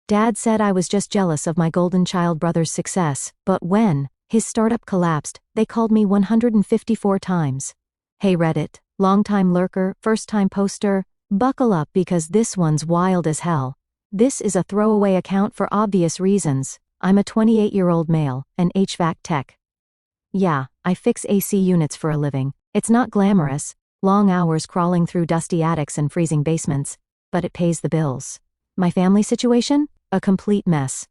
Dad said I was just jealous of my golden child brother's success, but when his startup collapsed, they called me 154 times. Hey Reddit, long-time lurker, first-time poster, buckle up because this one's wild as hell. This is a throwaway account for obvious reasons. I'm a 28-year-old male, an HVAC tech. Yeah, I fix AC units for a living. It's not glamorous, long hours crawling through dusty attics and freezing basements, but it pays the bills. My family situation? A complete mess.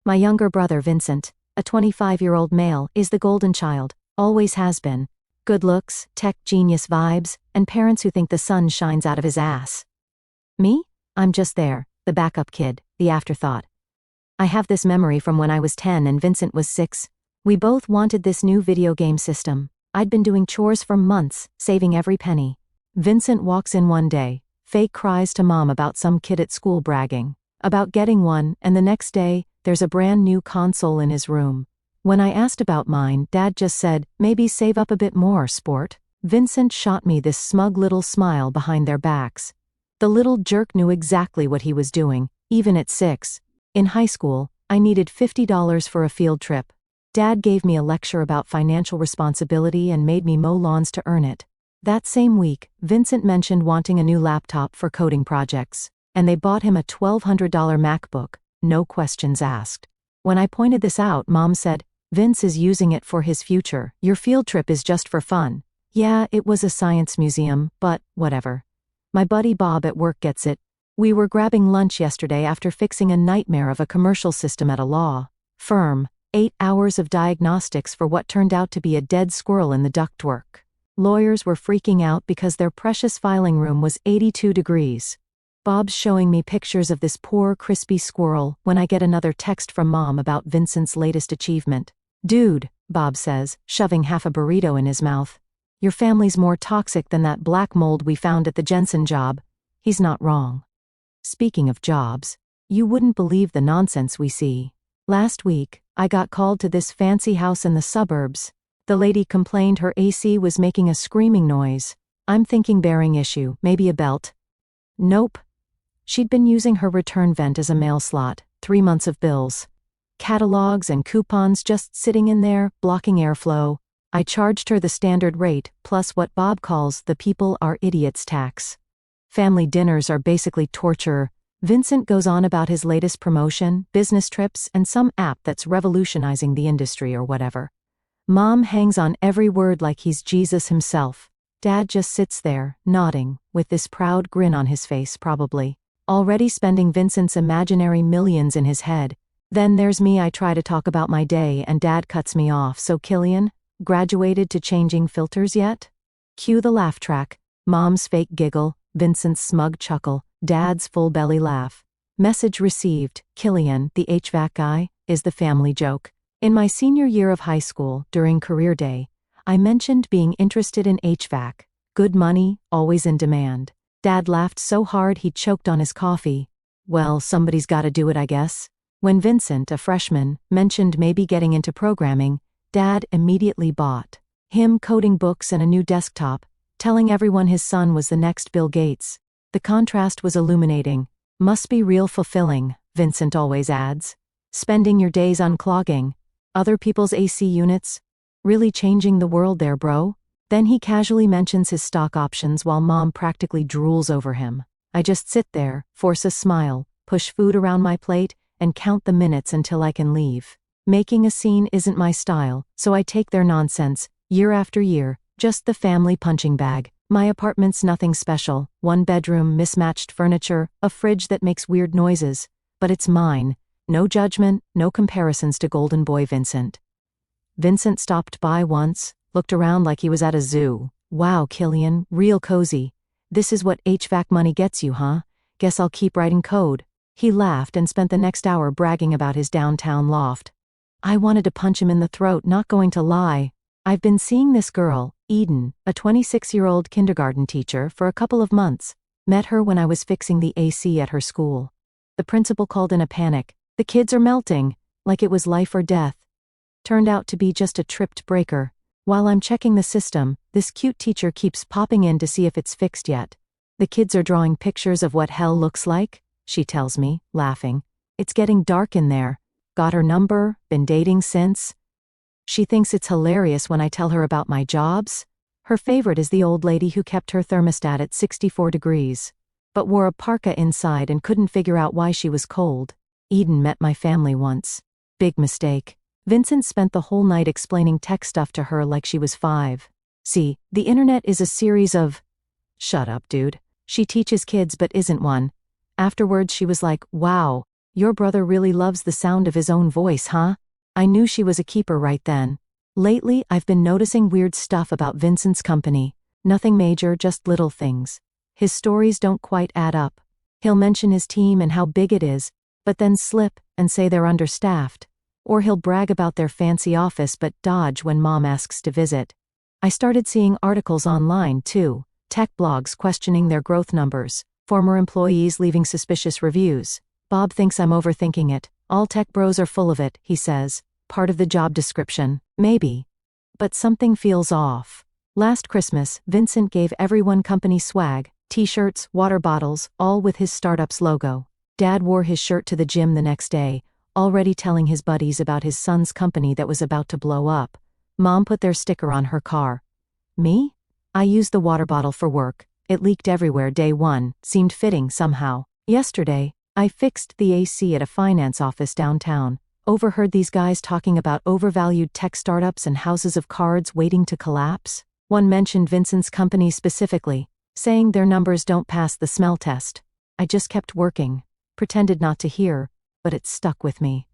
My younger brother Vincent, a 25-year-old male, is the golden child, always has been. Good looks, tech genius vibes, and parents who think the sun shines out of his ass. Me? I'm just there, the backup kid, the afterthought. I have this memory from when I was 10 and Vincent was 6. We both wanted this new video game system. I'd been doing chores for months, saving every penny. Vincent walks in one day, fake cries to mom about some kid at school bragging about getting one, and the next day, there's a brand new console in his room. When I asked about mine, Dad just said, maybe save up a bit more, sport. Vincent shot me this smug little smile behind their backs. The little jerk knew exactly what he was doing, even at 6. In high school, I needed $50 for a field trip. Dad gave me a lecture about financial responsibility and made me mow lawns to earn it. That same week, Vincent mentioned wanting a new laptop for coding projects, and they bought him a $1,200 MacBook, no questions asked. When I pointed this out, Mom said, Vince is using it for his future. Your field trip is just for fun. Yeah, it was a science museum, but whatever. My buddy Bob at work gets it. We were grabbing lunch yesterday after fixing a nightmare of a commercial system at a law firm. 8 hours of diagnostics for what turned out to be a dead squirrel in the ductwork. Lawyers were freaking out because their precious filing room was 82 degrees. Bob's showing me pictures of this poor, crispy squirrel when I get another text from Mom about Vincent's latest achievement. Dude, Bob says, shoving half a burrito in his mouth. Your family's more toxic than that black mold we found at the Jensen job. He's not wrong. Speaking of jobs, you wouldn't believe the nonsense we see. Last week, I got called to this fancy house in the suburbs. The lady complained her AC was making a screaming noise. I'm thinking bearing issue, maybe a belt. Nope. She'd been using her return vent as a mail slot, 3 months of bills. Catalogs and coupons just sitting in there, blocking airflow. I charged her the standard rate, plus what Bob calls the people are idiots tax. Family dinners are basically torture. Vincent goes on about his latest promotion, business trips, and some app that's revolutionizing the industry or whatever. Mom hangs on every word like he's Jesus himself. Dad just sits there, nodding, with this proud grin on his face probably, already spending Vincent's imaginary millions in his head. Then there's me. I try to talk about my day and Dad cuts me off. So Killian, graduated to changing filters yet? Cue the laugh track. Mom's fake giggle, Vincent's smug chuckle, Dad's full belly laugh. Message received. Killian, the HVAC guy, is the family joke. In my senior year of high school, during career day, I mentioned being interested in HVAC. Good money, always in demand. Dad laughed so hard he choked on his coffee. Well, somebody's gotta do it, I guess. When Vincent, a freshman, mentioned maybe getting into programming, Dad immediately bought him coding books and a new desktop, telling everyone his son was the next Bill Gates. The contrast was illuminating. Must be real fulfilling, Vincent always adds. Spending your days unclogging other people's AC units? Really changing the world there, bro? Then he casually mentions his stock options while Mom practically drools over him. I just sit there, force a smile, push food around my plate, and count the minutes until I can leave. Making a scene isn't my style, so I take their nonsense, year after year, just the family punching bag. My apartment's nothing special, 1 bedroom, mismatched furniture, a fridge that makes weird noises. But it's mine. No judgment, no comparisons to golden boy Vincent. Vincent stopped by once, looked around like he was at a zoo. Wow, Killian, real cozy. This is what HVAC money gets you, huh? Guess I'll keep writing code. He laughed and spent the next hour bragging about his downtown loft. I wanted to punch him in the throat, not going to lie. I've been seeing this girl, Eden, a 26-year-old kindergarten teacher, for a couple of months. Met her when I was fixing the AC at her school. The principal called in a panic. The kids are melting, like it was life or death. Turned out to be just a tripped breaker. While I'm checking the system, this cute teacher keeps popping in to see if it's fixed yet. The kids are drawing pictures of what hell looks like, she tells me, laughing. It's getting dark in there. Got her number, been dating since. She thinks it's hilarious when I tell her about my jobs. Her favorite is the old lady who kept her thermostat at 64 degrees, but wore a parka inside and couldn't figure out why she was cold. Eden met my family once. Big mistake. Vincent spent the whole night explaining tech stuff to her like she was 5. See, the internet is a series of... Shut up, dude. She teaches kids but isn't one. Afterwards she was like, wow, your brother really loves the sound of his own voice, huh? I knew she was a keeper right then. Lately, I've been noticing weird stuff about Vincent's company. Nothing major, just little things. His stories don't quite add up. He'll mention his team and how big it is, but then slip and say they're understaffed. Or he'll brag about their fancy office but dodge when mom asks to visit. I started seeing articles online, too. Tech blogs questioning their growth numbers. Former employees leaving suspicious reviews. Bob thinks I'm overthinking it. All tech bros are full of it, he says. Part of the job description. Maybe. But something feels off. Last Christmas, Vincent gave everyone company swag, t-shirts, water bottles, all with his startup's logo. Dad wore his shirt to the gym the next day, already telling his buddies about his son's company that was about to blow up. Mom put their sticker on her car. Me? I used the water bottle for work. It leaked everywhere day one, seemed fitting somehow. Yesterday, I fixed the AC at a finance office downtown. Overheard these guys talking about overvalued tech startups and houses of cards waiting to collapse. One mentioned Vincent's company specifically, saying their numbers don't pass the smell test. I just kept working, pretended not to hear, but it stuck with me.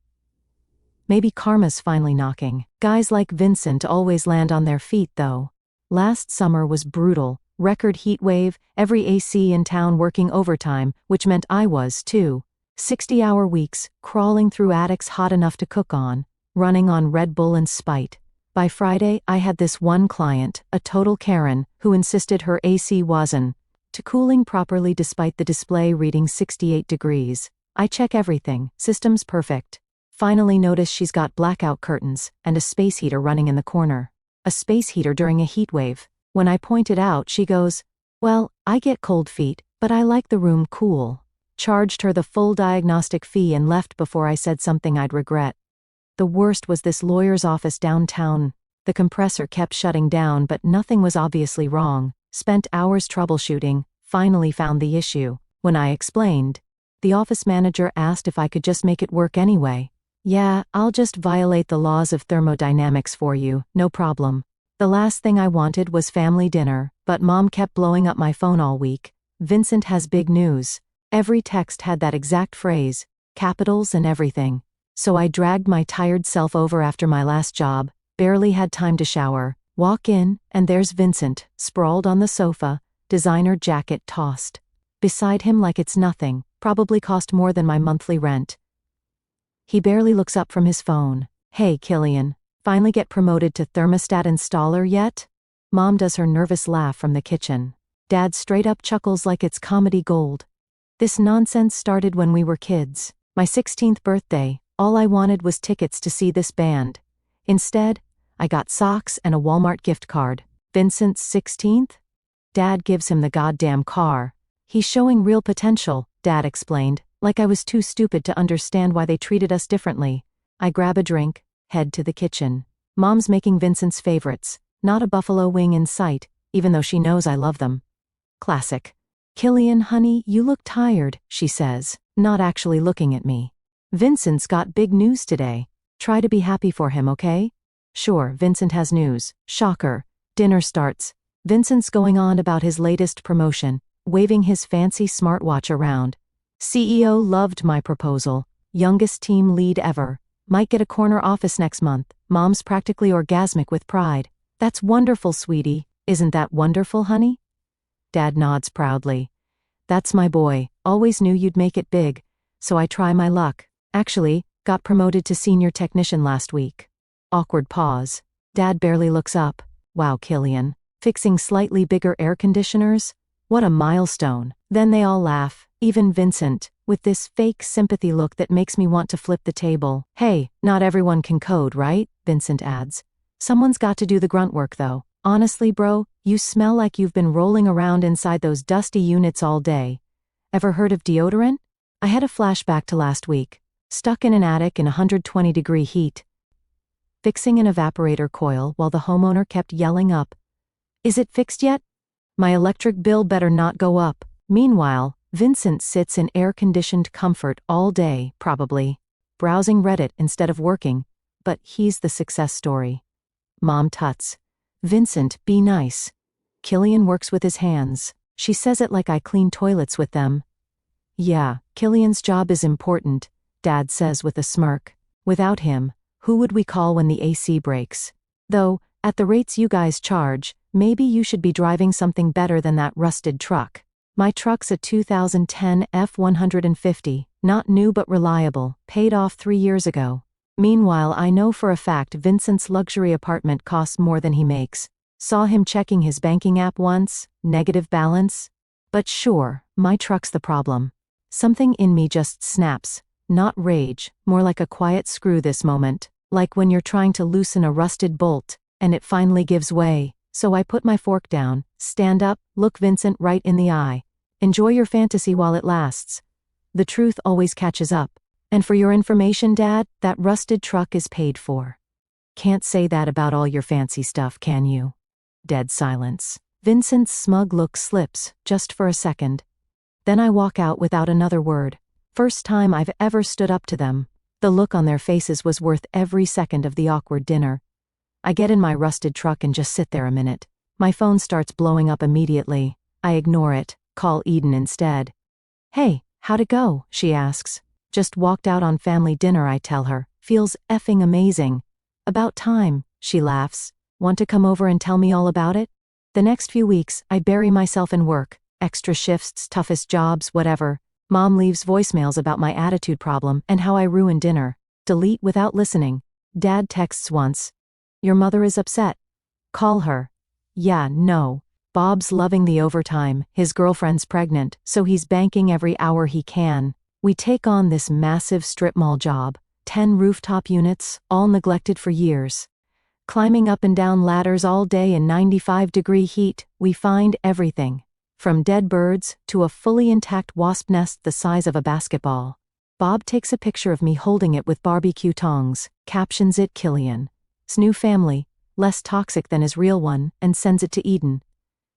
Maybe karma's finally knocking. Guys like Vincent always land on their feet, though. Last summer was brutal. Record heat wave, every AC in town working overtime, which meant I was, too. 60-hour weeks, crawling through attics hot enough to cook on, running on Red Bull and Spite. By Friday, I had this one client, a total Karen, who insisted her AC wasn't to cooling properly despite the display reading 68 degrees. I check everything, system's perfect. Finally notice she's got blackout curtains and a space heater running in the corner. A space heater during a heat wave. When I point it out, she goes, well, I get cold feet, but I like the room cool. Charged her the full diagnostic fee and left before I said something I'd regret. The worst was this lawyer's office downtown. The compressor kept shutting down but nothing was obviously wrong. Spent hours troubleshooting, finally found the issue. When I explained, the office manager asked if I could just make it work anyway. Yeah, I'll just violate the laws of thermodynamics for you, no problem. The last thing I wanted was family dinner, but mom kept blowing up my phone all week. Vincent has big news. Every text had that exact phrase, capitals and everything. So I dragged my tired self over after my last job, barely had time to shower, walk in, and there's Vincent, sprawled on the sofa, designer jacket tossed. Beside him like it's nothing, probably cost more than my monthly rent. He barely looks up from his phone. Hey, Killian, finally get promoted to thermostat installer yet? Mom does her nervous laugh from the kitchen. Dad straight up chuckles like it's comedy gold. This nonsense started when we were kids. My 16th birthday, all I wanted was tickets to see this band. Instead, I got socks and a Walmart gift card. Vincent's 16th? Dad gives him the goddamn car. He's showing real potential, Dad explained, like I was too stupid to understand why they treated us differently. I grab a drink, head to the kitchen. Mom's making Vincent's favorites, not a buffalo wing in sight, even though she knows I love them. Classic. Killian, honey, you look tired, she says, not actually looking at me. Vincent's got big news today. Try to be happy for him, okay? Sure, Vincent has news. Shocker. Dinner starts. Vincent's going on about his latest promotion, waving his fancy smartwatch around. CEO loved my proposal. Youngest team lead ever. Might get a corner office next month. Mom's practically orgasmic with pride. That's wonderful, sweetie. Isn't that wonderful, honey? Dad nods proudly. That's my boy. Always knew you'd make it big. So I try my luck. Actually, got promoted to senior technician last week. Awkward pause. Dad barely looks up. Wow, Killian. Fixing slightly bigger air conditioners? What a milestone. Then they all laugh, even Vincent, with this fake sympathy look that makes me want to flip the table. Hey, not everyone can code, right? Vincent adds. Someone's got to do the grunt work though. Honestly, bro, you smell like you've been rolling around inside those dusty units all day. Ever heard of deodorant? I had a flashback to last week. Stuck in an attic in 120-degree heat, fixing an evaporator coil while the homeowner kept yelling up, "Is it fixed yet? My electric bill better not go up." Meanwhile, Vincent sits in air-conditioned comfort all day, probably, browsing Reddit instead of working, but he's the success story. Mom tuts. "Vincent, be nice. Killian works with his hands." She says it like I clean toilets with them. "Yeah, Killian's job is important," Dad says with a smirk. "Without him, who would we call when the AC breaks? Though, at the rates you guys charge, maybe you should be driving something better than that rusted truck." My truck's a 2010 F-150, not new but reliable, paid off 3 years ago. Meanwhile, I know for a fact Vincent's luxury apartment costs more than he makes. Saw him checking his banking app once, negative balance. But sure, my truck's the problem. Something in me just snaps. Not rage, more like a quiet screw this moment. Like when you're trying to loosen a rusted bolt, and it finally gives way. So I put my fork down, stand up, look Vincent right in the eye. "Enjoy your fantasy while it lasts. The truth always catches up. And for your information, Dad, that rusted truck is paid for." "Can't say that about all your fancy stuff, can you?" Dead silence. Vincent's smug look slips, just for a second. Then I walk out without another word. First time I've ever stood up to them. The look on their faces was worth every second of the awkward dinner. I get in my rusted truck and just sit there a minute. My phone starts blowing up immediately. I ignore it, call Eden instead. "Hey, how'd it go?" she asks. "Just walked out on family dinner," I tell her. "Feels effing amazing." "About time," she laughs. "Want to come over and tell me all about it?" The next few weeks, I bury myself in work. Extra shifts, toughest jobs, whatever. Mom leaves voicemails about my attitude problem and how I ruin dinner. Delete without listening. Dad texts once. "Your mother is upset. Call her." "Yeah, no. Bob's loving the overtime, his girlfriend's pregnant, so he's banking every hour he can." We take on this massive strip mall job. 10 rooftop units, all neglected for years. Climbing up and down ladders all day in 95-degree heat, we find everything. From dead birds to a fully intact wasp nest the size of a basketball. Bob takes a picture of me holding it with barbecue tongs, captions it Killian's new family, less toxic than his real one, and sends it to Eden.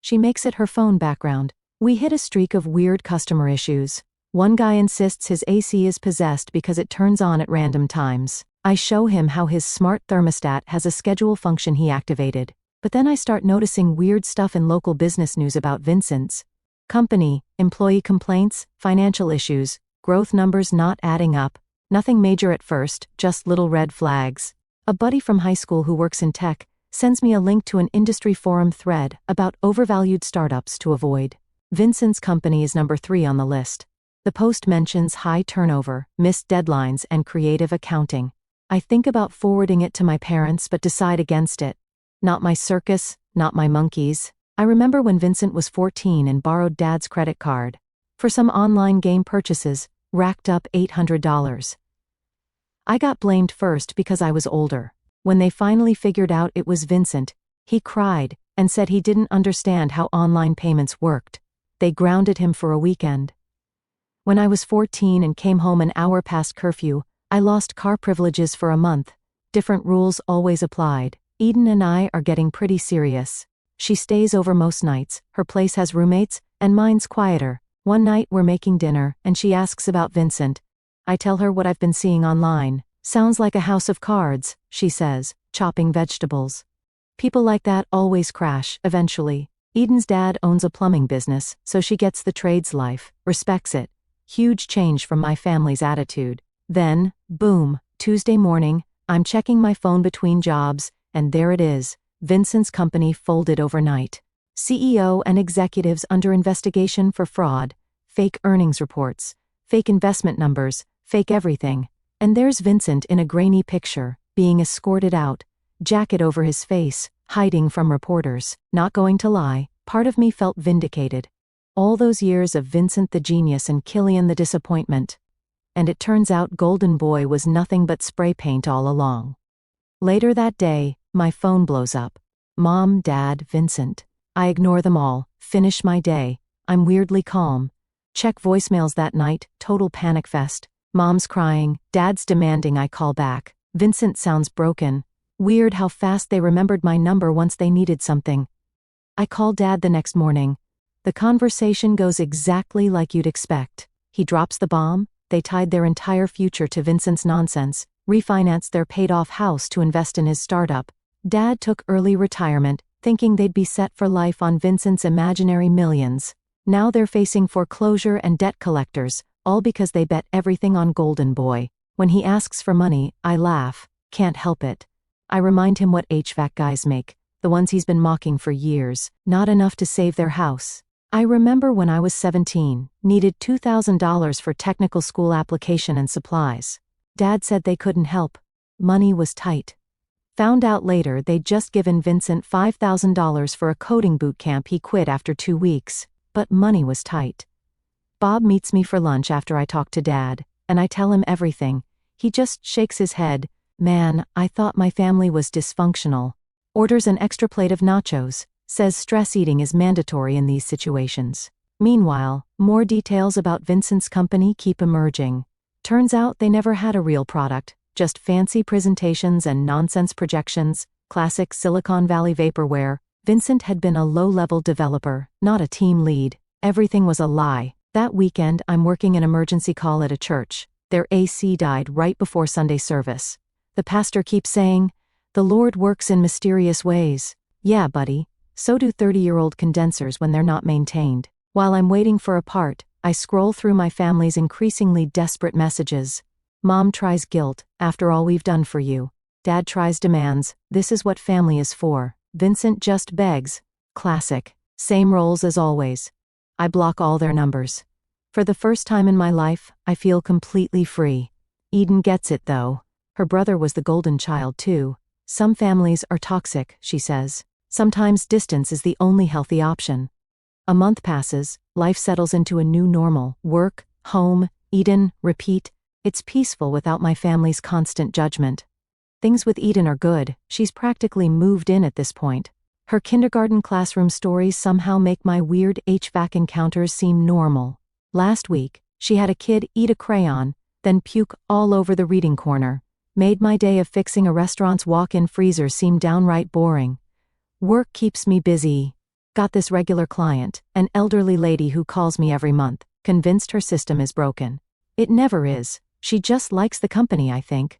She makes it her phone background. We hit a streak of weird customer issues. One guy insists his AC is possessed because it turns on at random times. I show him how his smart thermostat has a schedule function he activated. But then I start noticing weird stuff in local business news about Vincent's company, employee complaints, financial issues, growth numbers not adding up. Nothing major at first, just little red flags. A buddy from high school who works in tech sends me a link to an industry forum thread about overvalued startups to avoid. Vincent's company is number 3 on the list. The post mentions high turnover, missed deadlines, and creative accounting. I think about forwarding it to my parents but decide against it. Not my circus, not my monkeys. I remember when Vincent was 14 and borrowed Dad's credit card. For some online game purchases, racked up $800. I got blamed first because I was older. When they finally figured out it was Vincent, he cried and said he didn't understand how online payments worked. They grounded him for a weekend. When I was 14 and came home an hour past curfew, I lost car privileges for a month. Different rules always applied. Eden and I are getting pretty serious. She stays over most nights, her place has roommates, and mine's quieter. One night we're making dinner, and she asks about Vincent. I tell her what I've been seeing online. "Sounds like a house of cards," she says, chopping vegetables. People like that always crash, eventually. Eden's dad owns a plumbing business, so she gets the trades life, respects it. Huge change from my family's attitude. Then, boom, Tuesday morning, I'm checking my phone between jobs, and there it is, Vincent's company folded overnight. CEO and executives under investigation for fraud, fake earnings reports, fake investment numbers, fake everything. And there's Vincent in a grainy picture, being escorted out, jacket over his face, hiding from reporters. Not going to lie, part of me felt vindicated. All those years of Vincent the genius and Killian the disappointment. And it turns out Golden Boy was nothing but spray paint all along. Later that day, my phone blows up. Mom, Dad, Vincent. I ignore them all, finish my day. I'm weirdly calm. Check voicemails that night, total panic fest. Mom's crying, Dad's demanding I call back. Vincent sounds broken. Weird how fast they remembered my number once they needed something. I call Dad the next morning. The conversation goes exactly like you'd expect. He drops the bomb. They tied their entire future to Vincent's nonsense, refinanced their paid-off house to invest in his startup. Dad took early retirement, thinking they'd be set for life on Vincent's imaginary millions. Now they're facing foreclosure and debt collectors, all because they bet everything on Golden Boy. When he asks for money, I laugh. Can't help it. I remind him what HVAC guys make, the ones he's been mocking for years, not enough to save their house. I remember when I was 17, needed $2,000 for technical school application and supplies. Dad said they couldn't help. Money was tight. Found out later they'd just given Vincent $5,000 for a coding boot camp he quit after 2 weeks, but money was tight. Bob meets me for lunch after I talk to Dad, and I tell him everything. He just shakes his head. Man, I thought my family was dysfunctional. Orders an extra plate of nachos, says stress eating is mandatory in these situations. Meanwhile, more details about Vincent's company keep emerging. Turns out they never had a real product, just fancy presentations and nonsense projections, classic Silicon Valley vaporware. Vincent had been a low-level developer, not a team lead. Everything was a lie. That weekend, I'm working an emergency call at a church. Their AC died right before Sunday service. The pastor keeps saying, "The Lord works in mysterious ways." Yeah, buddy. So do 30-year-old condensers when they're not maintained. While I'm waiting for a part, I scroll through my family's increasingly desperate messages. Mom tries guilt, after all we've done for you. Dad tries demands, this is what family is for. Vincent just begs. Classic. Same roles as always. I block all their numbers. For the first time in my life, I feel completely free. Eden gets it though. Her brother was the golden child too. Some families are toxic, she says. Sometimes distance is the only healthy option. A month passes, life settles into a new normal. Work, home, Eden, repeat. It's peaceful without my family's constant judgment. Things with Eden are good, she's practically moved in at this point. Her kindergarten classroom stories somehow make my weird HVAC encounters seem normal. Last week, she had a kid eat a crayon, then puke all over the reading corner. Made my day of fixing a restaurant's walk-in freezer seem downright boring. Work keeps me busy. Got this regular client, an elderly lady who calls me every month, convinced her system is broken. It never is. She just likes the company, I think.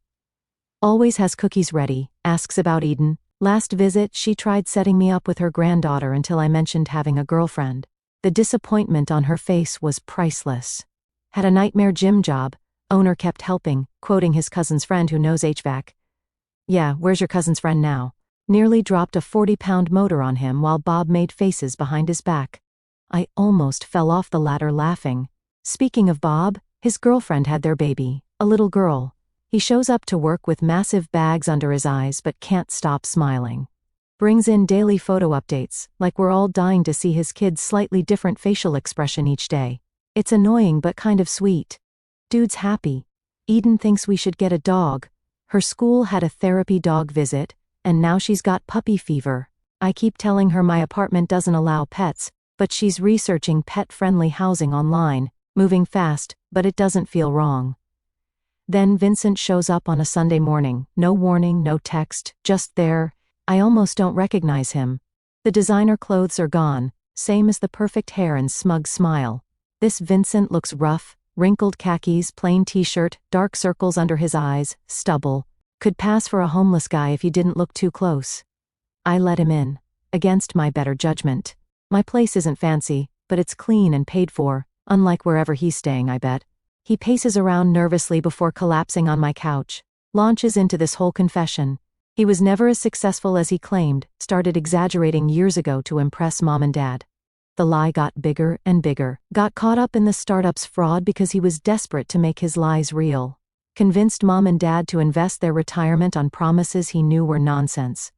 Always has cookies ready, asks about Eden. Last visit, she tried setting me up with her granddaughter until I mentioned having a girlfriend. The disappointment on her face was priceless. Had a nightmare gym job. Owner kept helping, quoting his cousin's friend who knows HVAC. Yeah, where's your cousin's friend now? Nearly dropped a 40-pound motor on him while Bob made faces behind his back. I almost fell off the ladder laughing. Speaking of Bob, his girlfriend had their baby, a little girl. He shows up to work with massive bags under his eyes but can't stop smiling. Brings in daily photo updates, like we're all dying to see his kid's slightly different facial expression each day. It's annoying but kind of sweet. Dude's happy. Eden thinks we should get a dog. Her school had a therapy dog visit, and now she's got puppy fever. I keep telling her my apartment doesn't allow pets, but she's researching pet-friendly housing online, moving fast, but it doesn't feel wrong. Then Vincent shows up on a Sunday morning, no warning, no text, just there. I almost don't recognize him. The designer clothes are gone, same as the perfect hair and smug smile. This Vincent looks rough, wrinkled khakis, plain t-shirt, dark circles under his eyes, stubble. Could pass for a homeless guy if you didn't look too close. I let him in, against my better judgment. My place isn't fancy, but it's clean and paid for, unlike wherever he's staying, I bet. He paces around nervously before collapsing on my couch, launches into this whole confession. He was never as successful as he claimed, started exaggerating years ago to impress mom and dad. The lie got bigger and bigger, got caught up in the startup's fraud because he was desperate to make his lies real. Convinced mom and dad to invest their retirement on promises he knew were nonsense.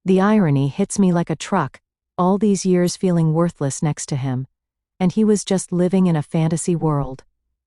The irony hits me like a truck, all these years feeling worthless next to him. And he was just living in a fantasy world.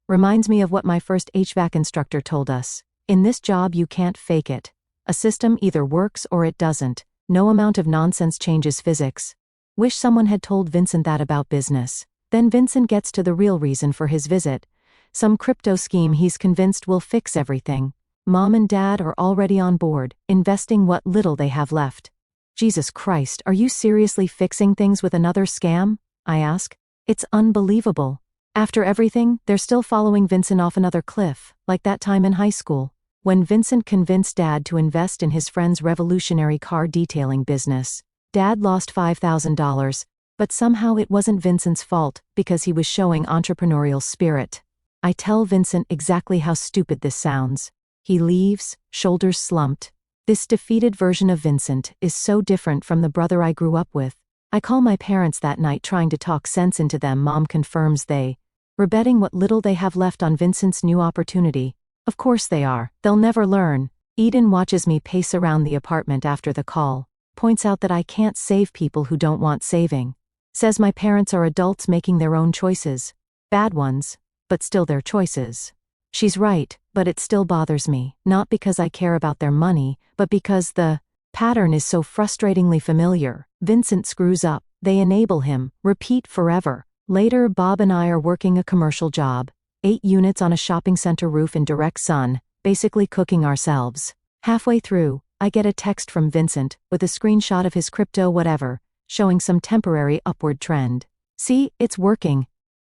Reminds me of what my first HVAC instructor told us. In this job you can't fake it. A system either works or it doesn't. No amount of nonsense changes physics. Wish someone had told Vincent that about business. Then Vincent gets to the real reason for his visit. some crypto scheme he's convinced will fix everything. Mom and Dad are already on board, investing what little they have left. Jesus Christ, are you seriously fixing things with another scam? I ask. It's unbelievable. After everything, they're still following Vincent off another cliff, like that time in high school, when Vincent convinced Dad to invest in his friend's revolutionary car detailing business. Dad lost $5,000, but somehow it wasn't Vincent's fault because he was showing entrepreneurial spirit. I tell Vincent exactly how stupid this sounds. He leaves, shoulders slumped. This defeated version of Vincent is so different from the brother I grew up with. I call my parents that night trying to talk sense into them. Mom confirms we're betting what little they have left on Vincent's new opportunity. Of course they are. They'll never learn. Eden watches me pace around the apartment after the call, points out that I can't save people who don't want saving. Says my parents are adults making their own choices. Bad ones, but still their choices. She's right, but it still bothers me, not because I care about their money, but because the pattern is so frustratingly familiar. Vincent screws up, they enable him, repeat forever. Later, Bob and I are working a commercial job, 8 units on a shopping center roof in direct sun, basically cooking ourselves. Halfway through, I get a text from Vincent, with a screenshot of his crypto whatever, showing some temporary upward trend. See, it's working.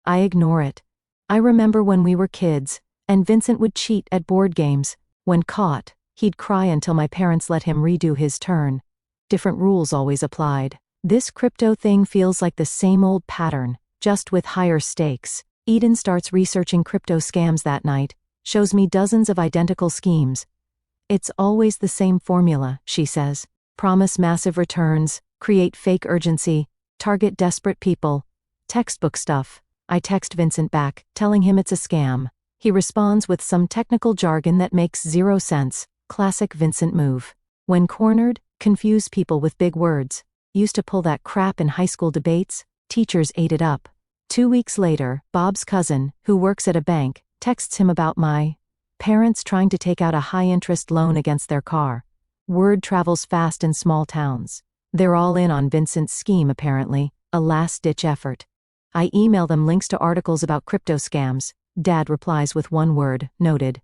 I ignore it. I remember when we were kids, and Vincent would cheat at board games. When caught, he'd cry until my parents let him redo his turn. Different rules always applied. This crypto thing feels like the same old pattern, just with higher stakes. Eden starts researching crypto scams that night, shows me dozens of identical schemes. It's always the same formula, she says. Promise massive returns, create fake urgency, target desperate people. Textbook stuff. I text Vincent back, telling him it's a scam. He responds with some technical jargon that makes zero sense. Classic Vincent move. When cornered, confuse people with big words. Used to pull that crap in high school debates. Teachers ate it up. 2 weeks later, Bob's cousin, who works at a bank, texts him about my parents trying to take out a high-interest loan against their car. Word travels fast in small towns. They're all in on Vincent's scheme apparently, a last-ditch effort. I email them links to articles about crypto scams. Dad replies with one word, noted.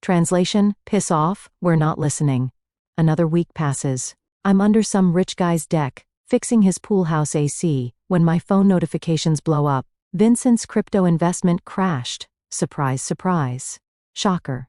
Translation, piss off, we're not listening. Another week passes. I'm under some rich guy's deck, fixing his pool house AC, when my phone notifications blow up. Vincent's crypto investment crashed. Surprise, surprise. Shocker.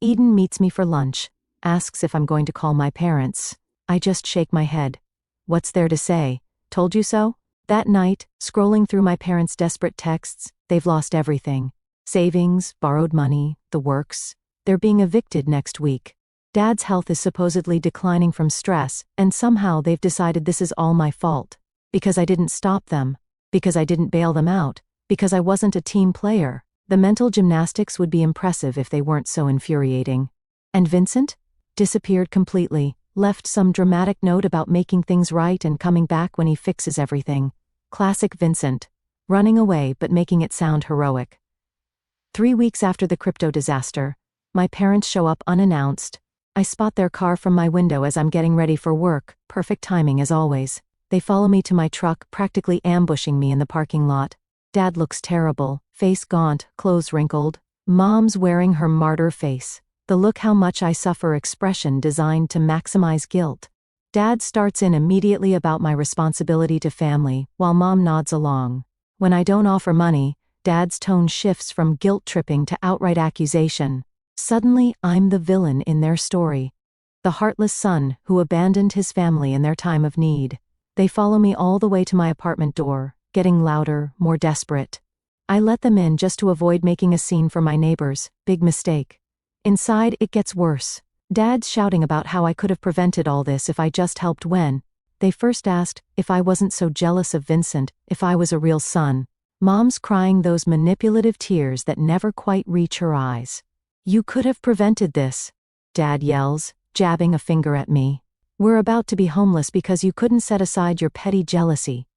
Eden meets me for lunch, asks if I'm going to call my parents. I just shake my head. What's there to say? Told you so? That night, scrolling through my parents' desperate texts, they've lost everything. Savings, borrowed money, the works. They're being evicted next week. Dad's health is supposedly declining from stress, and somehow they've decided this is all my fault. Because I didn't stop them. Because I didn't bail them out. Because I wasn't a team player. The mental gymnastics would be impressive if they weren't so infuriating. And Vincent? Disappeared completely, left some dramatic note about making things right and coming back when he fixes everything. Classic Vincent. Running away but making it sound heroic. 3 weeks after the crypto disaster, my parents show up unannounced. I spot their car from my window as I'm getting ready for work, perfect timing as always. They follow me to my truck, practically ambushing me in the parking lot. Dad looks terrible, face gaunt, clothes wrinkled. Mom's wearing her martyr face, the look how much I suffer expression designed to maximize guilt. Dad starts in immediately about my responsibility to family, while Mom nods along. When I don't offer money, Dad's tone shifts from guilt-tripping to outright accusation. Suddenly, I'm the villain in their story. The heartless son who abandoned his family in their time of need. They follow me all the way to my apartment door, getting louder, more desperate. I let them in just to avoid making a scene for my neighbors. Big mistake. Inside, it gets worse. Dad's shouting about how I could have prevented all this if I just helped when they first asked if I wasn't so jealous of Vincent, if I was a real son. Mom's crying those manipulative tears that never quite reach her eyes. You could have prevented this, Dad yells, jabbing a finger at me. We're about to be homeless because you couldn't set aside your petty jealousy.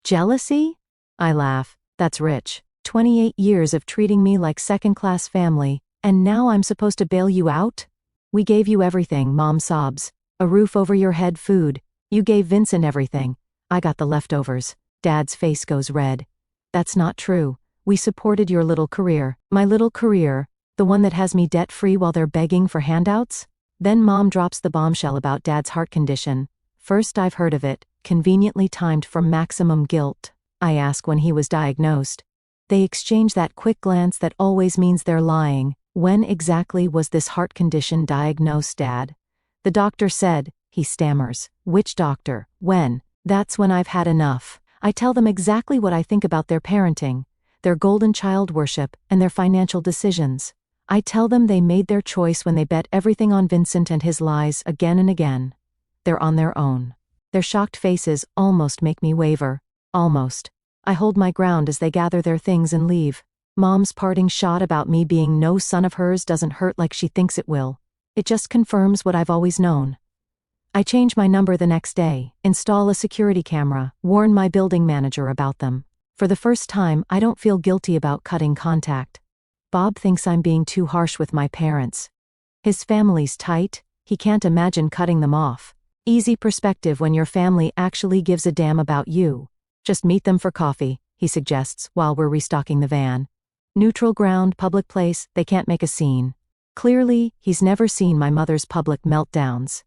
Jealousy? I laugh. That's rich. 28 years of treating me like second-class family, and now I'm supposed to bail you out? We gave you everything, Mom sobs. A roof over your head, food. You gave Vincent everything. I got the leftovers. Dad's face goes red. That's not true. We supported your little career. My little career? The one that has me debt-free while they're begging for handouts? Then Mom drops the bombshell about Dad's heart condition. First I've heard of it, conveniently timed for maximum guilt. I ask when he was diagnosed. They exchange that quick glance that always means they're lying. When exactly was this heart condition diagnosed, Dad? The doctor said, he stammers. Which doctor? When? That's when I've had enough. I tell them exactly what I think about their parenting, their golden child worship, and their financial decisions. I tell them they made their choice when they bet everything on Vincent and his lies again and again. They're on their own. Their shocked faces almost make me waver. Almost. I hold my ground as they gather their things and leave. Mom's parting shot about me being no son of hers doesn't hurt like she thinks it will. It just confirms what I've always known. I change my number the next day, install a security camera, warn my building manager about them. For the first time, I don't feel guilty about cutting contact. Bob thinks I'm being too harsh with my parents. His family's tight, he can't imagine cutting them off. Easy perspective when your family actually gives a damn about you. Just meet them for coffee, he suggests while we're restocking the van. Neutral ground, public place, they can't make a scene. Clearly, he's never seen my mother's public meltdowns.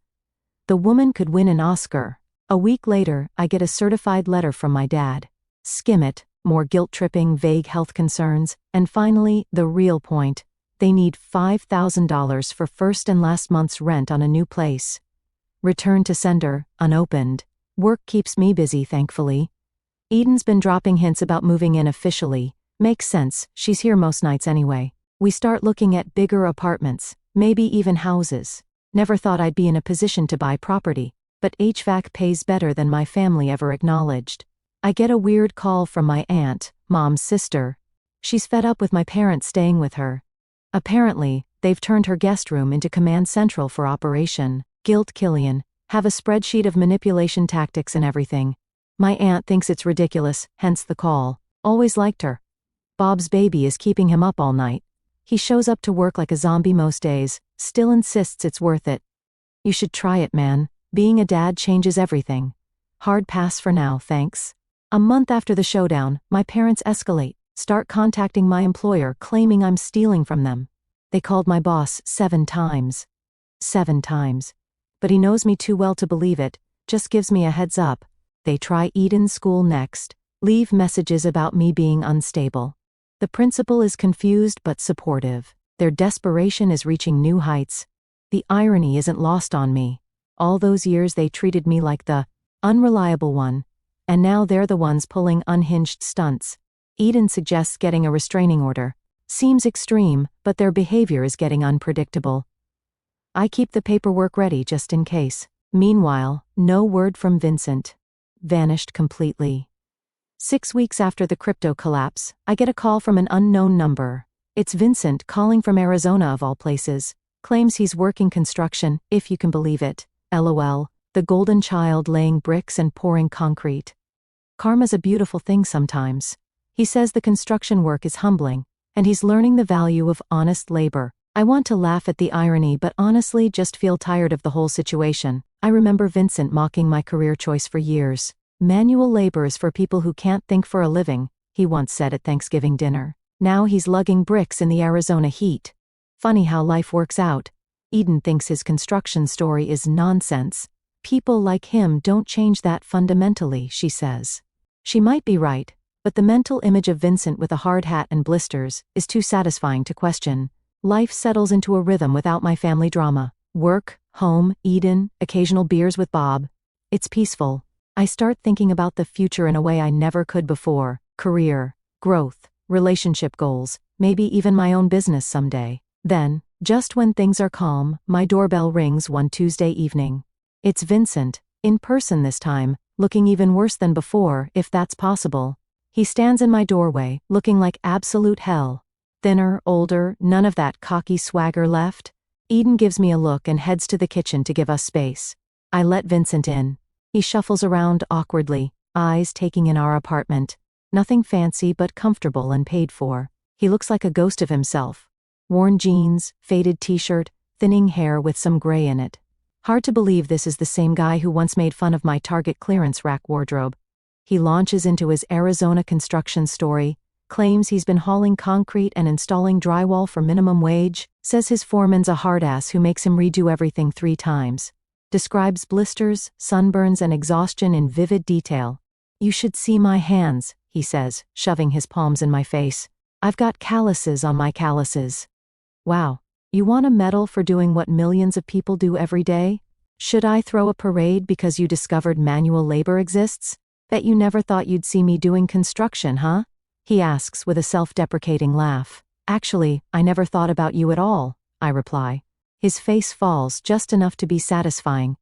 The woman could win an Oscar. A week later, I get a certified letter from my dad. Skim it, more guilt-tripping, vague health concerns, and finally, the real point. They need $5,000 for first and last month's rent on a new place. Return to sender, unopened. Work keeps me busy, thankfully. Eden's been dropping hints about moving in officially. Makes sense, she's here most nights anyway. We start looking at bigger apartments, maybe even houses. Never thought I'd be in a position to buy property, but HVAC pays better than my family ever acknowledged. I get a weird call from my aunt, Mom's sister. She's fed up with my parents staying with her. Apparently, they've turned her guest room into command central for Operation Guilt Killian, have a spreadsheet of manipulation tactics and everything. My aunt thinks it's ridiculous, hence the call. Always liked her. Bob's baby is keeping him up all night. He shows up to work like a zombie most days, still insists it's worth it. You should try it, man. Being a dad changes everything. Hard pass for now, thanks. A month after the showdown, my parents escalate, start contacting my employer claiming I'm stealing from them. They called my boss 7 times. 7 times. But he knows me too well to believe it, just gives me a heads up. They try Eden's school next, leave messages about me being unstable. The principal is confused but supportive. Their desperation is reaching new heights. The irony isn't lost on me. All those years they treated me like the unreliable one, and now they're the ones pulling unhinged stunts. Eden suggests getting a restraining order. Seems extreme, but their behavior is getting unpredictable. I keep the paperwork ready just in case. Meanwhile, no word from Vincent. Vanished completely. 6 weeks after the crypto collapse, I get a call from an unknown number. It's Vincent calling from Arizona of all places. Claims he's working construction, if you can believe it. LOL, the golden child laying bricks and pouring concrete. Karma's a beautiful thing sometimes. He says the construction work is humbling, and he's learning the value of honest labor. I want to laugh at the irony but honestly just feel tired of the whole situation. I remember Vincent mocking my career choice for years. Manual labor is for people who can't think for a living, he once said at Thanksgiving dinner. Now he's lugging bricks in the Arizona heat. Funny how life works out. Eden thinks his construction story is nonsense. People like him don't change that fundamentally, she says. She might be right, but the mental image of Vincent with a hard hat and blisters is too satisfying to question. Life settles into a rhythm without my family drama. Work, home, Eden, occasional beers with Bob. It's peaceful. I start thinking about the future in a way I never could before. Career, growth, relationship goals, maybe even my own business someday. Then, just when things are calm, my doorbell rings one Tuesday evening. It's Vincent, in person this time, looking even worse than before, if that's possible. He stands in my doorway, looking like absolute hell. Thinner, older, none of that cocky swagger left. Eden gives me a look and heads to the kitchen to give us space. I let Vincent in. He shuffles around awkwardly, eyes taking in our apartment. Nothing fancy but comfortable and paid for. He looks like a ghost of himself. Worn jeans, faded t-shirt, thinning hair with some gray in it. Hard to believe this is the same guy who once made fun of my Target clearance rack wardrobe. He launches into his Arizona construction story, claims he's been hauling concrete and installing drywall for minimum wage, says his foreman's a hard-ass who makes him redo everything 3 times. Describes blisters, sunburns and exhaustion in vivid detail. "You should see my hands," he says, shoving his palms in my face. "I've got calluses on my calluses." Wow. You want a medal for doing what millions of people do every day? Should I throw a parade because you discovered manual labor exists? Bet you never thought you'd see me doing construction, huh? He asks with a self-deprecating laugh. "Actually, I never thought about you at all," I reply. His face falls just enough to be satisfying.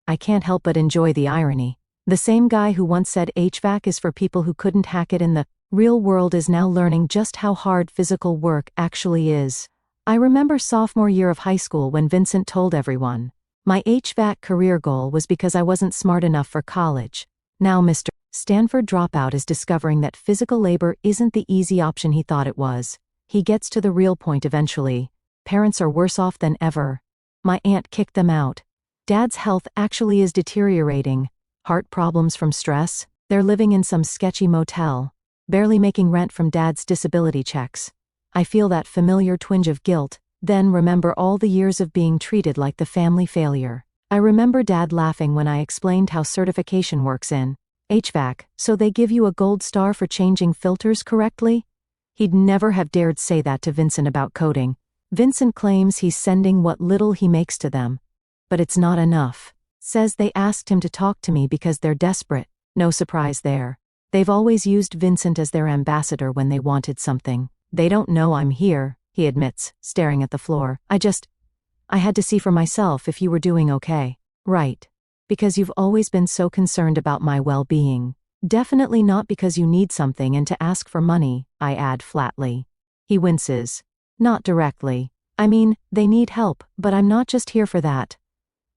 I can't help but enjoy the irony. The same guy who once said HVAC is for people who couldn't hack it in the real world is now learning just how hard physical work actually is. I remember sophomore year of high school when Vincent told everyone, "My HVAC career goal was because I wasn't smart enough for college." Now Mr. Stanford dropout is discovering that physical labor isn't the easy option he thought it was. He gets to the real point eventually. Parents are worse off than ever. My aunt kicked them out. Dad's health actually is deteriorating. Heart problems from stress. They're living in some sketchy motel. Barely making rent from Dad's disability checks. I feel that familiar twinge of guilt, then remember all the years of being treated like the family failure. I remember Dad laughing when I explained how certification works in HVAC, so they give you a gold star for changing filters correctly? He'd never have dared say that to Vincent about coding. Vincent claims he's sending what little he makes to them. But it's not enough. Says they asked him to talk to me because they're desperate. No surprise there. They've always used Vincent as their ambassador when they wanted something. "They don't know I'm here," he admits, staring at the floor. I had to see for myself if you were doing okay." "Right. Because you've always been so concerned about my well-being. Definitely not because you need something and to ask for money," I add flatly. He winces. "Not directly. I mean, they need help, but I'm not just here for that."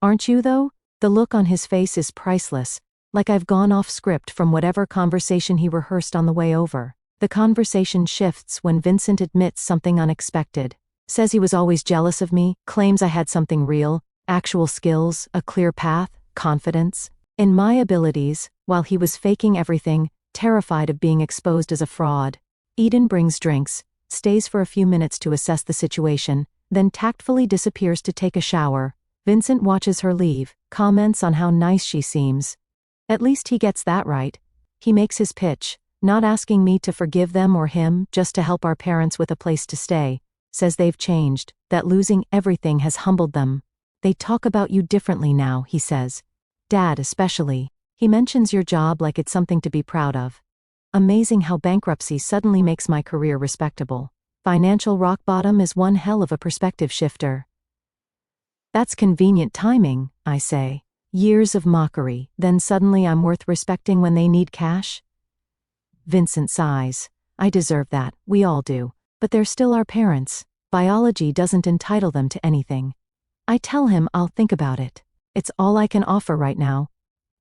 "Aren't you though?" The look on his face is priceless, like I've gone off script from whatever conversation he rehearsed on the way over. The conversation shifts when Vincent admits something unexpected. Says he was always jealous of me, claims I had something real, actual skills, a clear path, confidence in my abilities, while he was faking everything, terrified of being exposed as a fraud. Eden brings drinks, stays for a few minutes to assess the situation, then tactfully disappears to take a shower. Vincent watches her leave, comments on how nice she seems. At least he gets that right. He makes his pitch. Not asking me to forgive them or him, just to help our parents with a place to stay. Says they've changed, that losing everything has humbled them. "They talk about you differently now," he says. "Dad especially. He mentions your job like it's something to be proud of. Amazing how bankruptcy suddenly makes my career respectable. Financial rock bottom is one hell of a perspective shifter." "That's convenient timing," I say. Years of mockery, then suddenly I'm worth respecting when they need cash? Vincent sighs. "I deserve that, we all do. But they're still our parents. Biology doesn't entitle them to anything." I tell him I'll think about it. It's all I can offer right now.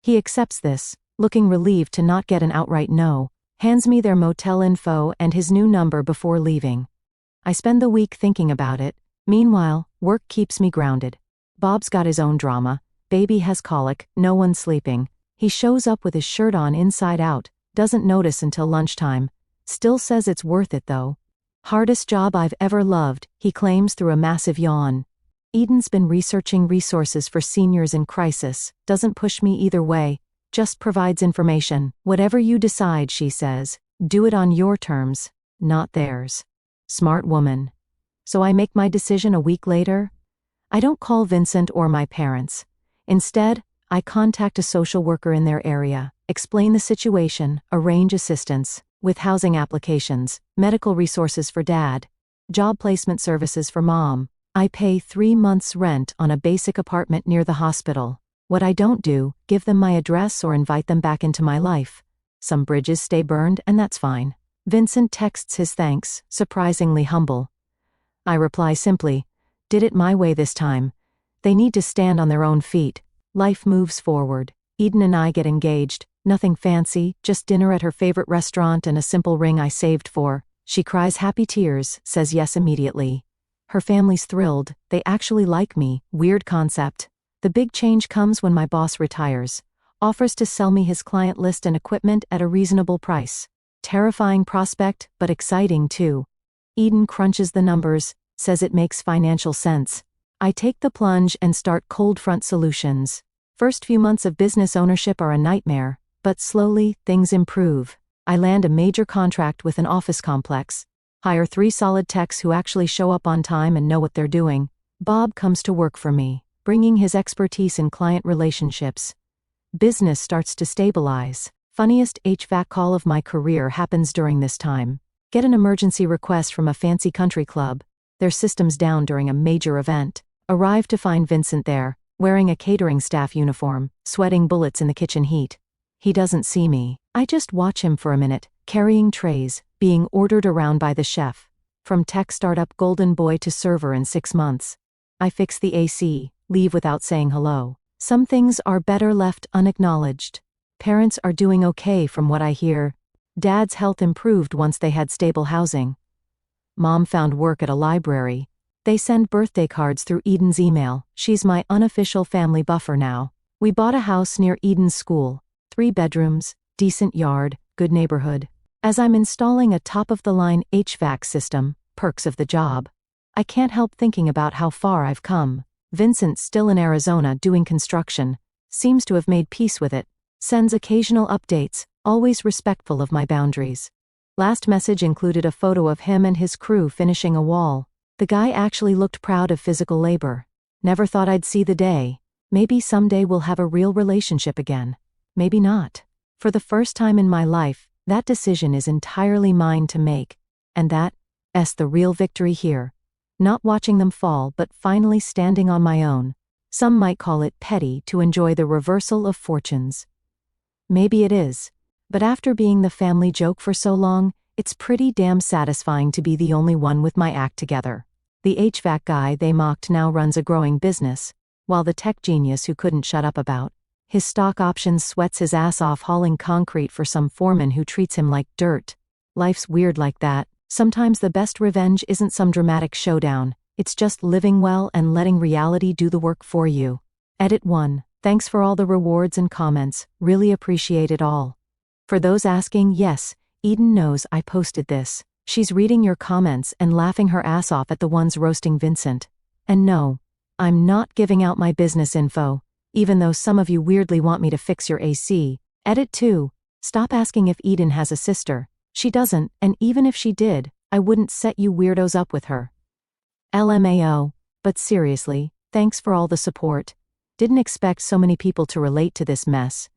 He accepts this, looking relieved to not get an outright no, hands me their motel info and his new number before leaving. I spend the week thinking about it. Meanwhile, work keeps me grounded. Bob's got his own drama. Baby has colic, no one's sleeping. He shows up with his shirt on inside out, doesn't notice until lunchtime. Still says it's worth it though. "Hardest job I've ever loved," he claims through a massive yawn. Eden's been researching resources for seniors in crisis, doesn't push me either way, just provides information. "Whatever you decide," she says, "do it on your terms, not theirs." Smart woman. So I make my decision a week later. I don't call Vincent or my parents. Instead, I contact a social worker in their area, explain the situation, arrange assistance with housing applications, medical resources for Dad, job placement services for Mom. I pay 3 months' rent on a basic apartment near the hospital. What I don't do, give them my address or invite them back into my life. Some bridges stay burned, and that's fine. Vincent texts his thanks, surprisingly humble. I reply simply, "Did it my way this time. They need to stand on their own feet." Life moves forward. Eden and I get engaged. Nothing fancy, just dinner at her favorite restaurant and a simple ring I saved for. She cries happy tears, says yes immediately. Her family's thrilled, they actually like me, weird concept. The big change comes when my boss retires. Offers to sell me his client list and equipment at a reasonable price. Terrifying prospect, but exciting too. Eden crunches the numbers, says it makes financial sense. I take the plunge and start cold front solutions. First few months of business ownership are a nightmare, but slowly, things improve. I land a major contract with an office complex. Hire 3 solid techs who actually show up on time and know what they're doing. Bob comes to work for me, bringing his expertise in client relationships. Business starts to stabilize. Funniest HVAC call of my career happens during this time. Get an emergency request from a fancy country club. Their system's down during a major event. Arrive to find Vincent there, wearing a catering staff uniform, sweating bullets in the kitchen heat. He doesn't see me. I just watch him for a minute, carrying trays, being ordered around by the chef. From tech startup golden boy to server in 6 months. I fix the AC, leave without saying hello. Some things are better left unacknowledged. Parents are doing okay from what I hear. Dad's health improved once they had stable housing. Mom found work at a library. They send birthday cards through Eden's email. She's my unofficial family buffer now. We bought a house near Eden's school. 3 bedrooms, decent yard, good neighborhood. As I'm installing a top-of-the-line HVAC system, perks of the job, I can't help thinking about how far I've come. Vincent's still in Arizona doing construction, seems to have made peace with it, sends occasional updates, always respectful of my boundaries. Last message included a photo of him and his crew finishing a wall. The guy actually looked proud of physical labor. Never thought I'd see the day. Maybe someday we'll have a real relationship again. Maybe not. For the first time in my life, that decision is entirely mine to make. And that's the real victory here. Not watching them fall but finally standing on my own. Some might call it petty to enjoy the reversal of fortunes. Maybe it is. But after being the family joke for so long, it's pretty damn satisfying to be the only one with my act together. The HVAC guy they mocked now runs a growing business, while the tech genius who couldn't shut up about his stock options sweats his ass off hauling concrete for some foreman who treats him like dirt. Life's weird like that. Sometimes the best revenge isn't some dramatic showdown, it's just living well and letting reality do the work for you. Edit 1. Thanks for all the rewards and comments, really appreciate it all. For those asking, yes, Eden knows I posted this. She's reading your comments and laughing her ass off at the ones roasting Vincent. And no, I'm not giving out my business info, even though some of you weirdly want me to fix your AC. Edit 2. Stop asking if Eden has a sister. She doesn't, and even if she did, I wouldn't set you weirdos up with her. LMAO. But seriously, thanks for all the support. Didn't expect so many people to relate to this mess.